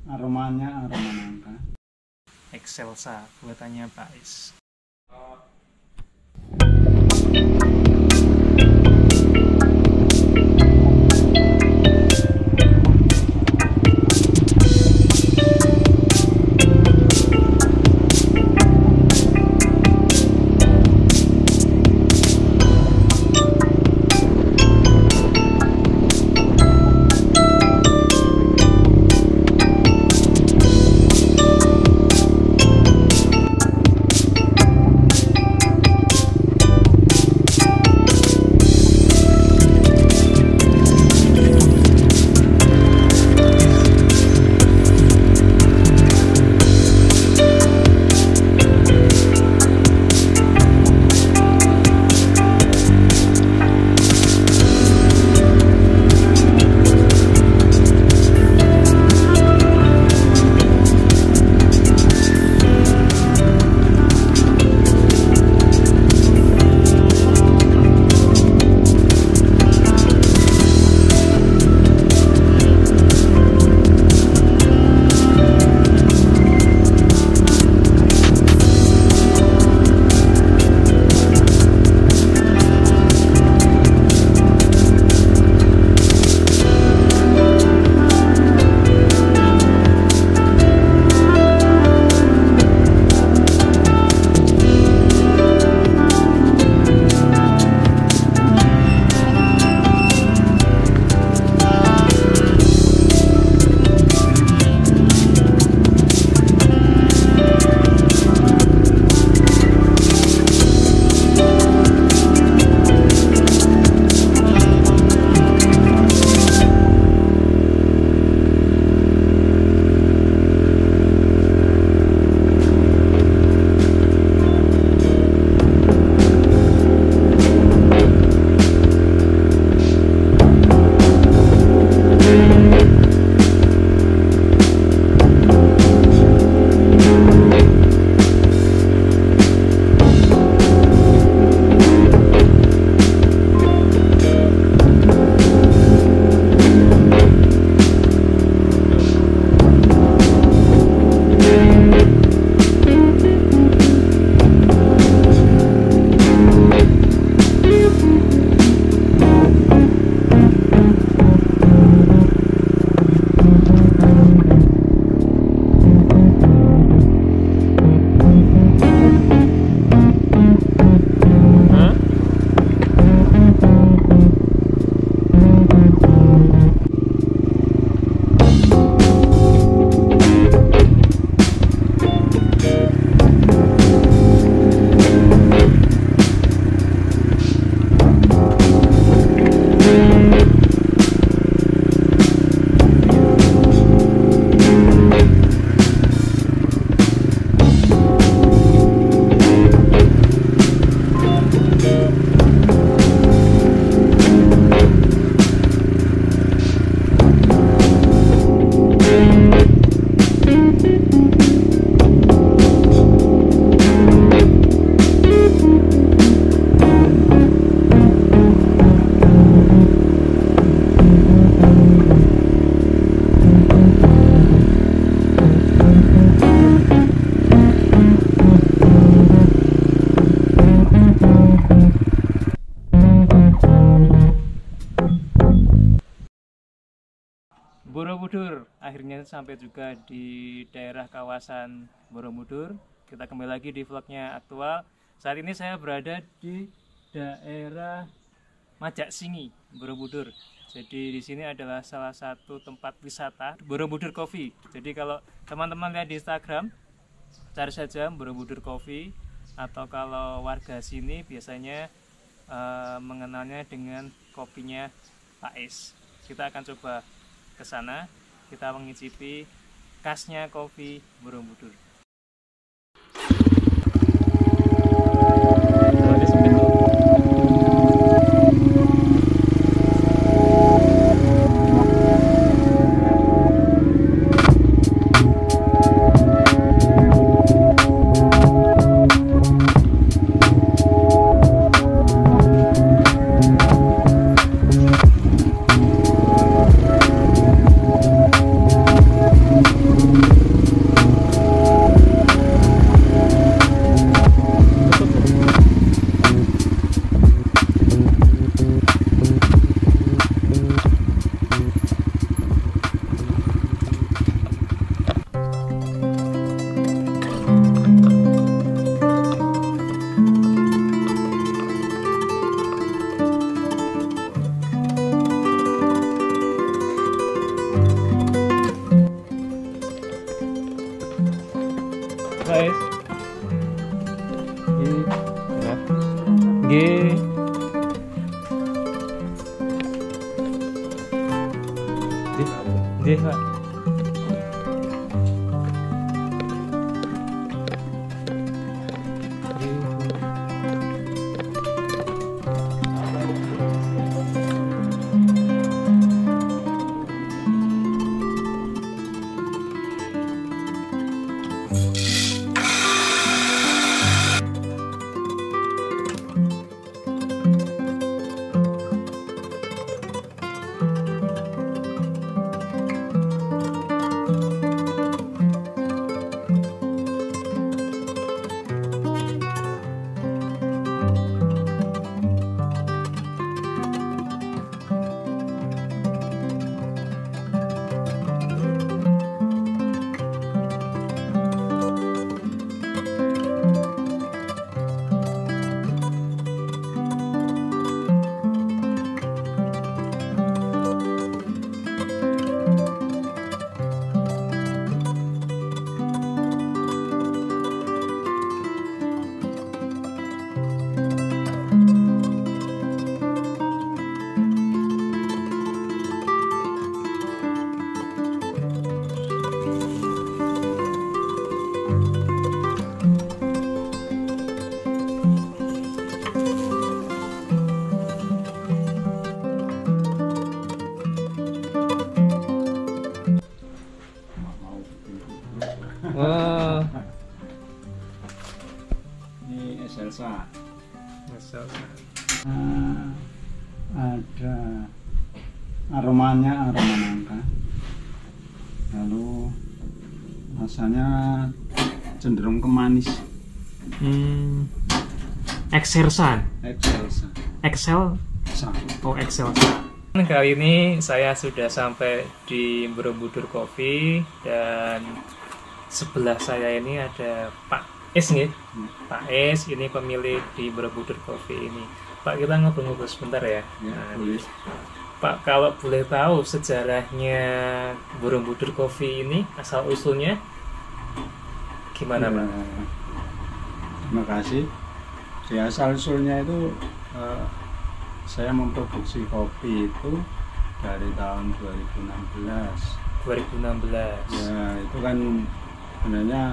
Aromanya aroma nangka. Excelsa buatannya Pak Is. Borobudur, akhirnya sampai juga di daerah kawasan Borobudur. Kita kembali lagi di vlognya aktual. Saat ini saya berada di daerah Majaksingi, Borobudur. Jadi di sini adalah salah satu tempat wisata Borobudur Coffee. Jadi kalau teman-teman lihat di Instagram, cari saja Borobudur Coffee. Atau kalau warga sini biasanya mengenalnya dengan kopinya Pak Is. Kita akan coba ke sana, kita mengicipi khasnya kopi Borobudur. Nggih, Pak. Wah, Ini Excelsa. Excelsa. Ada aromanya aroma nangka. Lalu rasanya cenderung ke manis. Excelsa. Excelsa. Excel. Oh, Excelsa. Kali ini saya sudah sampai di Borobudur Coffee dan sebelah saya ini ada Pak Es nih. Pak Es ini pemilik di Borobudur Coffee ini. Pak, kita ngobrol-ngobrol sebentar ya. Ya, Nah, boleh. Pak, kalau boleh tahu sejarahnya Borobudur Coffee ini, asal usulnya gimana, Pak? Terima kasih. Di asal usulnya itu saya memproduksi kopi itu dari tahun 2016. 2016. Ya, itu kan sebenarnya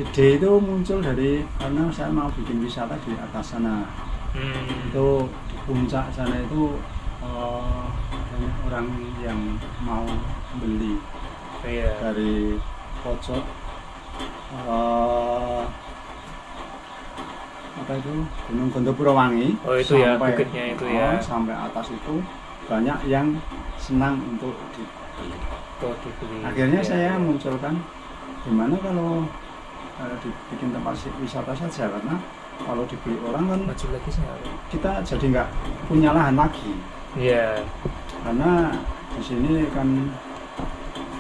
ide itu muncul dari karena saya mau bikin wisata di atas sana. Itu di puncak sana itu banyak orang yang mau beli Iya. dari pojok apa itu Gunung Gondopuro-Wangi. Oh, itu ya, bukitnya itu ya. Sampai atas itu banyak yang senang untuk dibeli. Oh, dibeli. Akhirnya Ya, saya ya. munculkan gimana kalau dibikin tempat wisata saja, karena kalau dibeli orang kan Maju lagi saya. kita jadi nggak punya lahan lagi, Iya. karena di sini kan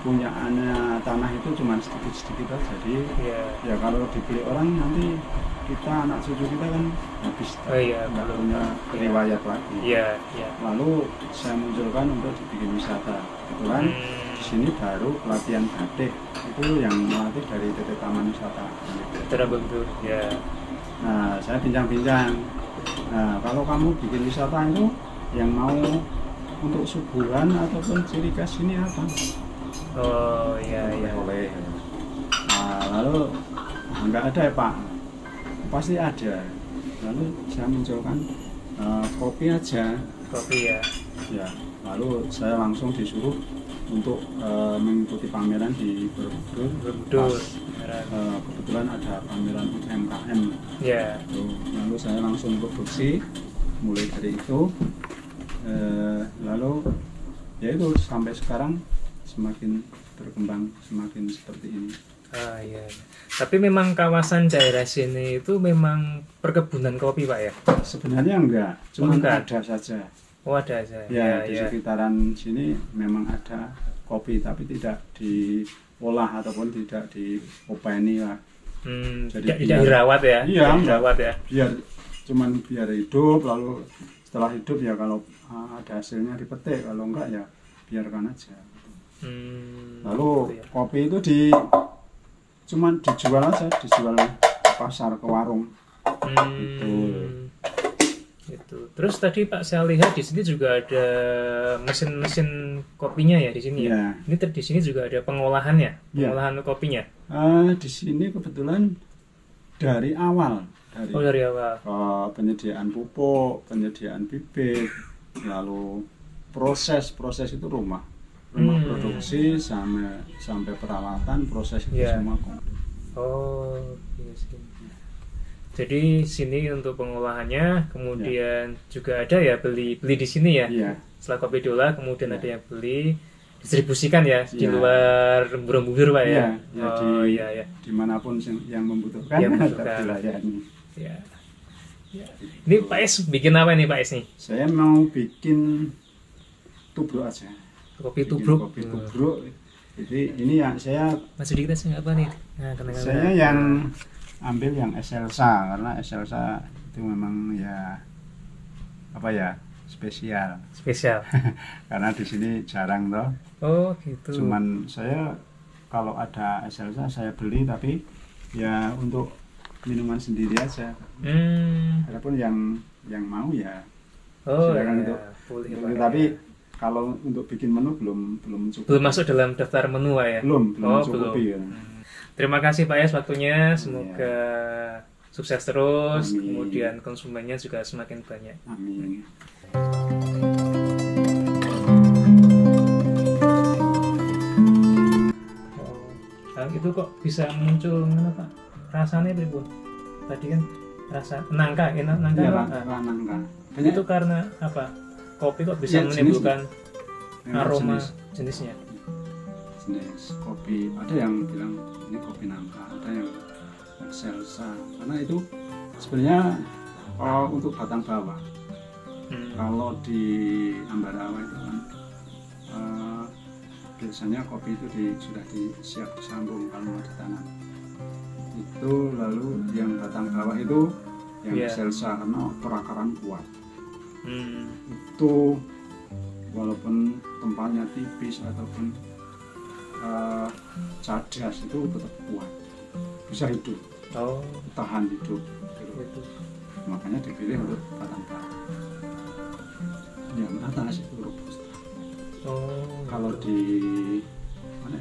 punyaannya tanah itu cuma sedikit-sedikit aja. Jadi Iya. ya kalau dibeli orang nanti kita anak cucu kita kan habis, Oh iya, nggak belum. punya riwayat lagi. Iya, iya. Lalu saya munculkan untuk dibikin wisata. Kebetulan di sini baru pelatihan batik itu yang melatih dari PT Taman Wisata. Borobudur. Ya. Nah, saya bincang-bincang. Nah, kalau kamu bikin wisata itu yang mau untuk suguhan ataupun ciri khas ini apa? Oh, iya, iya. Oleh. Nah, lalu nggak ada ya Pak? Pasti ada. Lalu saya munculkan kopi aja. Kopi ya. Ya, lalu saya langsung disuruh untuk mengikuti pameran di Borobudur. Borobudur. Pas, kebetulan ada pameran UMKM. Ya. Lalu saya langsung produksi mulai dari itu. Lalu ya itu sampai sekarang semakin berkembang, semakin seperti ini. Ah, iya. Tapi memang kawasan daerah sini itu memang perkebunan kopi, Pak ya? Sebenarnya enggak, cuma enggak. ada saja. Oh, ada aja. Ya, di ya. sekitaran sini memang ada kopi, tapi tidak diolah ataupun tidak diopeni lah. Jadi Tidak dirawat ya? Iya, Tidak dirawat ya. Biar hidup, lalu setelah hidup ya kalau ada hasilnya dipetik, kalau enggak ya biarkan aja. Lalu gitu ya. kopi itu cuman dijual aja, dijual ke pasar, ke warung. Gitu. gitu. Terus tadi Pak saya lihat di sini juga ada mesin kopinya ya di sini ya. Ini di sini juga ada pengolahannya, pengolahan kopinya. Di sini kebetulan dari awal, dari awal. Penyediaan pupuk, penyediaan bibit, lalu proses itu rumah produksi sampai peralatan, proses itu semua komplit. Iya sih. Jadi sini untuk pengolahannya, kemudian juga ada ya beli di sini ya. Setelah kopi diolah, kemudian ada yang beli, distribusikan ya di luar Borobudur Pak ya. Dimanapun yang membutuhkan, ada dilayani. Ya. Ini Pak Es bikin apa nih Pak Es nih? Saya mau bikin tubruk aja. Kopi tubruk. Jadi ini yang saya masih dikit aja apa nih? Saya yang ambil yang Excelsa, karena Excelsa itu memang ya spesial. Karena di sini jarang toh. Gitu. Cuman saya kalau ada Excelsa saya beli, tapi ya untuk minuman sendiri aja. Adapun yang mau ya silakan untuk tapi kalau untuk bikin menu belum cukup. Belum masuk dalam daftar menu ya? Belum cukup ya. Terima kasih Pak Es waktunya, semoga sukses terus. Amin. Kemudian konsumennya juga semakin banyak. Amin. Itu kok bisa muncul Pak? Rasanya itu tadi kan rasa nangka, enak nangka. Nangka. Itu karena apa? Kopi kok bisa menimbulkan aroma jenisnya? Jenis kopi, ada yang bilang ini kopi nangka, ada yang Excelsa, karena itu sebenarnya untuk batang bawah. Kalau di Ambarawa itu kan biasanya kopi itu sudah siap disambung kalau mau ditanam. Itu lalu yang batang bawah itu yang Excelsa, karena perakaran kuat. Itu walaupun tempatnya tipis ataupun cadas itu tetap kuat, bisa hidup, tahan hidup gitu. Makanya dipilih untuk batang bawah. Yang atas itu robusta. Kalau di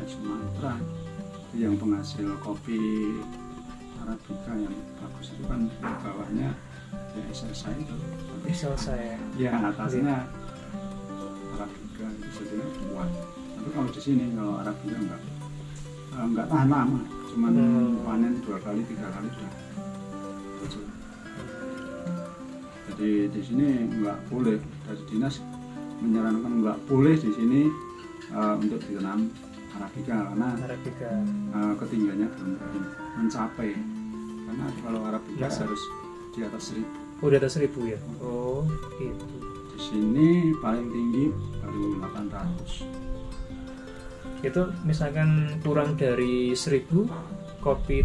Sumatera itu yang penghasil kopi Arabica yang bagus itu kan di bawahnya ya Excelsa itu. Excelsa ya. Ya atasnya Arabica itu jadi kuat. Tapi kalau di sini kalau Arabica enggak tahan lama, cuman panen 2 kali 3 kali sudah bocor. Jadi di sini enggak boleh, dari dinas menyarankan enggak boleh di sini untuk ditanam Arabica karena ketinggiannya belum mencapai. Karena kalau Arabica harus di atas 1000. Di atas 1000 ya. Gitu. Di sini paling tinggi baru 800. Itu misalkan kurang dari 1000,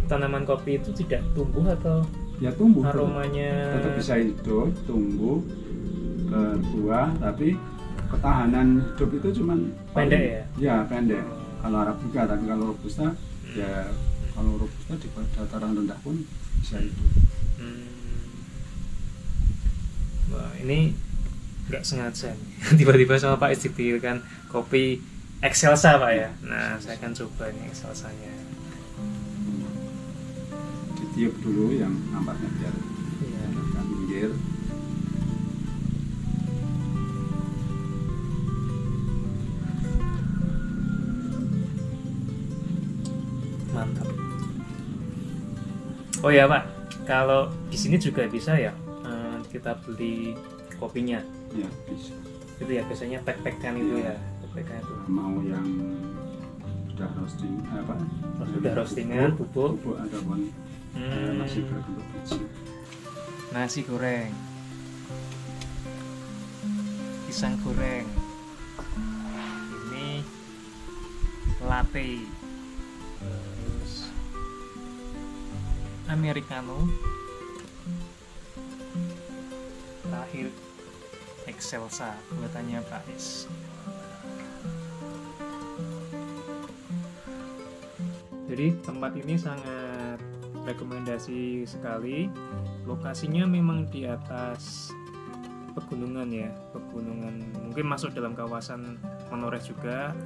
tanaman kopi itu tidak tumbuh atau ya tumbuh, aromanya tetap bisa hidup, tumbuh, berbuah, tapi ketahanan hidup itu cuman pendek ya? Ya pendek. Kalau Arabica, tapi kalau Robusta ya kalau Robusta di dataran rendah pun bisa hidup. Wah, ini nggak sengaja tiba-tiba sama Pak Es dipikirkan kopi Excelsa Pak ya. Nah, saya akan coba ini Excelsanya. Ditiup dulu yang nampaknya biar agak minggir. Mantap. Oh ya Pak, kalau di sini juga bisa ya kita beli kopinya. Ya bisa. Itu ya biasanya pack-packan itu ya. Itu. Mau yang sudah roasting sudah roastingan bubuk ada pun nasi berbentuk biji, nasi goreng, pisang goreng, ini latte, terus americano, terakhir Excelsa buatannya Pak Es. Jadi tempat ini sangat rekomendasi sekali. Lokasinya memang di atas pegunungan ya, pegunungan mungkin masuk dalam kawasan Menoreh juga,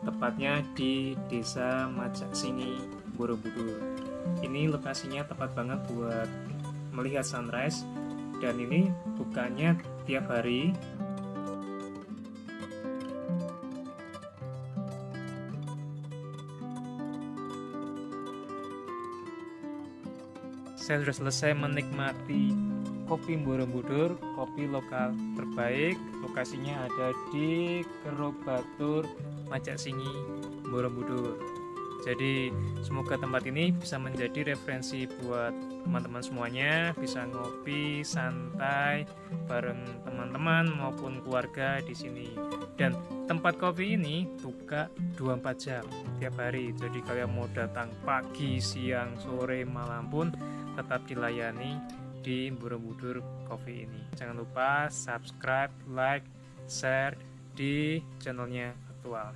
tepatnya di Desa Majak Singi, Borobudur. Ini lokasinya tepat banget buat melihat sunrise, dan ini bukanya tiap hari. Saya sudah selesai menikmati kopi Borobudur, kopi lokal terbaik. Lokasinya ada di Kerobatur, Majak Singi, Borobudur. Jadi semoga tempat ini bisa menjadi referensi buat teman-teman semuanya, bisa ngopi santai bareng teman-teman maupun keluarga di sini. Dan tempat kopi ini buka 24 jam tiap hari. Jadi kalian mau datang pagi, siang, sore, malam pun tetap dilayani di Borobudur Coffee ini. Jangan lupa subscribe, like, share di channelnya Aktual.